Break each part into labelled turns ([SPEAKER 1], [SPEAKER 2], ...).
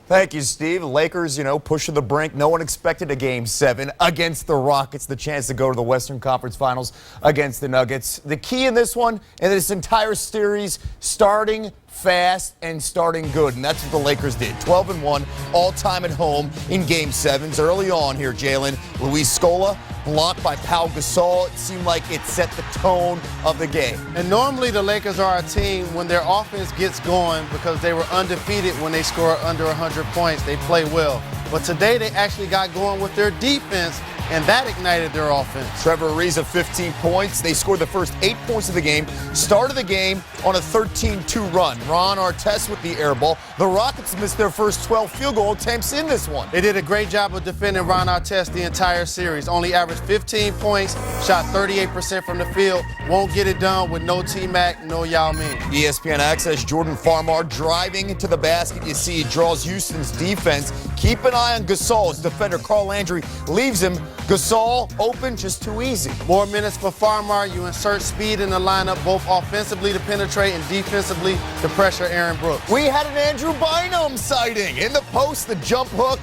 [SPEAKER 1] Thank you, Steve. The Lakers, push to the brink. No one expected a Game 7 against the Rockets, the chance to go to the Western Conference Finals against the Nuggets. The key in this one, in this entire series, starting fast and starting good, and that's what the Lakers did. 12-1, all-time at home in Game 7s. Early on here, Jalen, Luis Scola blocked by Pau Gasol. It seemed like it set the tone of the game.
[SPEAKER 2] And normally the Lakers are a team when their offense gets going, because they were undefeated when they score under 100 points. They play well. But today they actually got going with their defense, and that ignited their offense.
[SPEAKER 1] Trevor Ariza, 15 points. They scored the first 8 points of the game. Started the game on a 13-2 run. Ron Artest with the air ball. The Rockets missed their first 12 field goal attempts in this one.
[SPEAKER 2] They did a great job of defending Ron Artest the entire series. Only averaged 15 points, shot 38% from the field. Won't get it done with no T-Mac, no Yao Ming.
[SPEAKER 1] ESPN Access, Jordan Farmar driving to the basket. You see he draws Houston's defense. Keep an eye on Gasol. His defender Carl Landry leaves him. Gasol open, just too easy.
[SPEAKER 2] More minutes for Farmar. You insert speed in the lineup, both offensively to penetrate and defensively to pressure Aaron Brooks.
[SPEAKER 1] We had an Andrew Bynum sighting. In the post, the jump hook.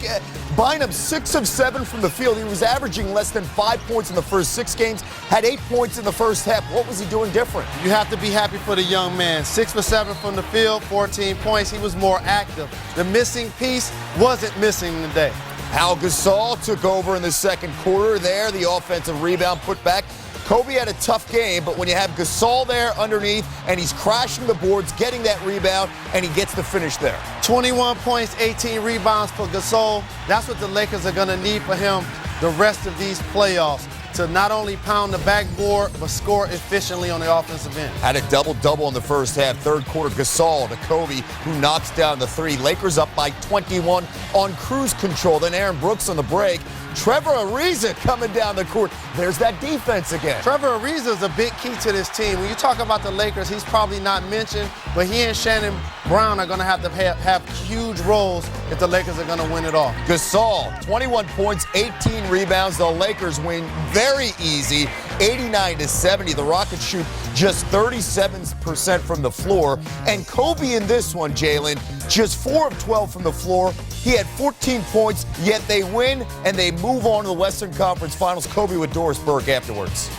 [SPEAKER 1] Bynum 6 of 7 from the field. He was averaging less than 5 points in the first 6 games, had 8 points in the first half. What was he doing different?
[SPEAKER 2] You have to be happy for the young man. 6 for 7 from the field, 14 points. He was more active. The missing piece wasn't missing today.
[SPEAKER 1] Pau Gasol took over in the second quarter there. The offensive rebound put back. Kobe had a tough game, but when you have Gasol there underneath and he's crashing the boards, getting that rebound, and he gets the finish there.
[SPEAKER 2] 21 points, 18 rebounds for Gasol. That's what the Lakers are going to need for him the rest of these playoffs, to not only pound the backboard, but score efficiently on the offensive end.
[SPEAKER 1] Had a double-double in the first half. Third quarter, Gasol to Kobe, who knocks down the 3. Lakers up by 21 on cruise control. Then Aaron Brooks on the break. Trevor Ariza coming down the court. There's that defense again.
[SPEAKER 2] Trevor Ariza is a big key to this team. When you talk about the Lakers, he's probably not mentioned, but he and Shannon Brown are going to have huge roles if the Lakers are going to win it all.
[SPEAKER 1] Gasol, 21 points, 18 rebounds. The Lakers win very easy, 89-70. The Rockets shoot just 37% from the floor. And Kobe in this one, Jalen, just 4 of 12 from the floor. He had 14 points, yet they win, and they move on to the Western Conference Finals. Kobe with Doris Burke afterwards.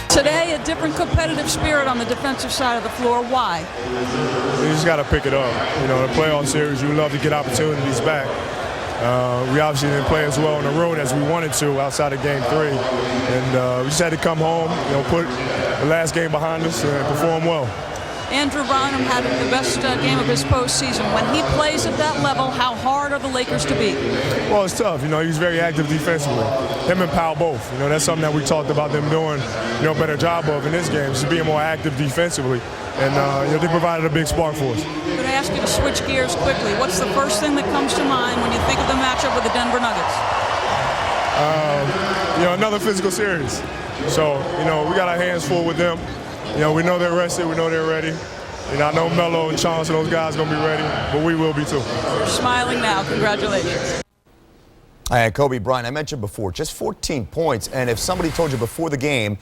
[SPEAKER 3] Today, a different competitive spirit on the defensive side of the floor. Why?
[SPEAKER 4] You just got to pick it up. In the playoff series, you love to get opportunities back. We obviously didn't play as well on the road as we wanted to outside of Game 3. And we just had to come home, put the last game behind us and perform well.
[SPEAKER 3] Andrew Bynum had the best game of his postseason. When he plays at that level, how hard are the Lakers to beat?
[SPEAKER 4] Well, it's tough. He was very active defensively. Him and Pau both. That's something that we talked about them doing, a better job of in this game, just being more active defensively. And they provided a big spark for us.
[SPEAKER 3] I'm going to ask you to switch gears quickly. What's the first thing that comes to mind when you think of the matchup with the Denver Nuggets?
[SPEAKER 4] Another physical series. So, we got our hands full with them. We know they're rested. We know they're ready. I know Melo and Chauncey, those guys, are going to be ready, but we will be too.
[SPEAKER 3] You're smiling now. Congratulations.
[SPEAKER 1] Kobe Bryant, I mentioned before, just 14 points. And if somebody told you before the game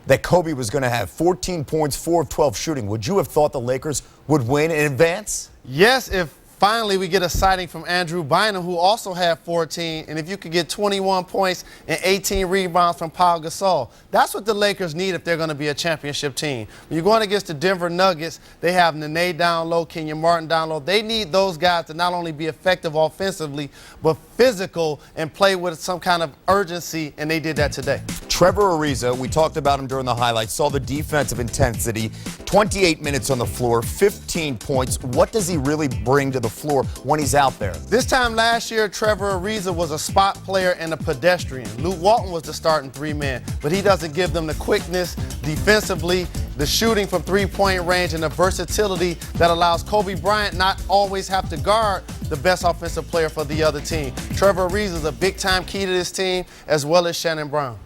[SPEAKER 1] that Kobe was going to have 14 points, 4 of 12 shooting, would you have thought the Lakers would win in advance?
[SPEAKER 2] Yes, if finally we get a sighting from Andrew Bynum, who also had 14, and if you could get 21 points and 18 rebounds from Pau Gasol. That's what the Lakers need if they're going to be a championship team. When you're going against the Denver Nuggets, they have Nene down low, Kenyon Martin down low. They need those guys to not only be effective offensively, but physical and play with some kind of urgency, and they did that today.
[SPEAKER 1] Trevor Ariza, we talked about him during the highlights, saw the defensive intensity, 28 minutes on the floor, 15 points. What does he really bring to the floor when he's out there?
[SPEAKER 2] This time last year, Trevor Ariza was a spot player and a pedestrian. Luke Walton was the starting 3-man, but he doesn't give them the quickness defensively, the shooting from three-point range, and the versatility that allows Kobe Bryant not always have to guard the best offensive player for the other team. Trevor Ariza is a big-time key to this team, as well as Shannon Brown.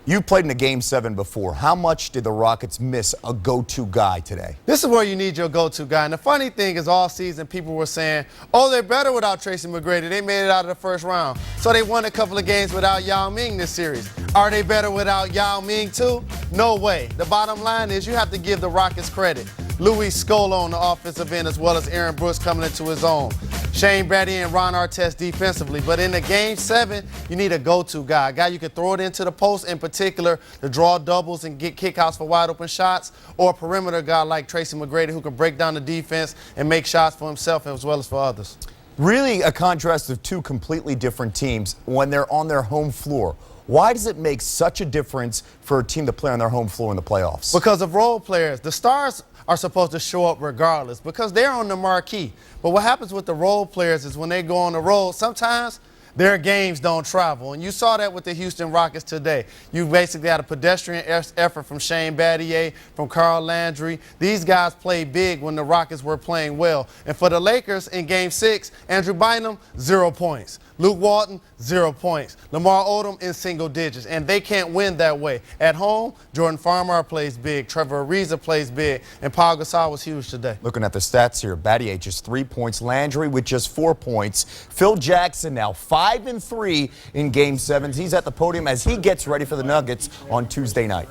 [SPEAKER 1] You played in a Game 7 before. How much did the Rockets miss a go-to guy today?
[SPEAKER 2] This is where you need your go-to guy. And the funny thing is, all season people were saying, oh, they're better without Tracy McGrady. They made it out of the first round. So they won a couple of games without Yao Ming this series. Are they better without Yao Ming too? No way. The bottom line is you have to give the Rockets credit. Luis Scola on the offensive end, as well as Aaron Brooks coming into his own. Shane Battier and Ron Artest defensively. But in the Game 7, you need a go-to guy. A guy you can throw it into the post, in particular, to draw doubles and get kickouts for wide-open shots, or a perimeter guy like Tracy McGrady who can break down the defense and make shots for himself as well as for others.
[SPEAKER 1] Really a contrast of two completely different teams when they're on their home floor. Why does it make such a difference for a team to play on their home floor in the playoffs?
[SPEAKER 2] Because of role players. The stars are supposed to show up regardless because they're on the marquee. But what happens with the role players is when they go on the road, sometimes their games don't travel. And you saw that with the Houston Rockets today. You basically had a pedestrian effort from Shane Battier, from Carl Landry. These guys played big when the Rockets were playing well. And for the Lakers in Game 6, Andrew Bynum, 0 points. Luke Walton, 0 points. Lamar Odom in single digits. And they can't win that way. At home, Jordan Farmar plays big. Trevor Ariza plays big. And Paul Gasol was huge today.
[SPEAKER 1] Looking at the stats here, Battier just 3 points. Landry with just 4 points. Phil Jackson now 5 and 3 in Game 7. He's at the podium as he gets ready for the Nuggets on Tuesday night.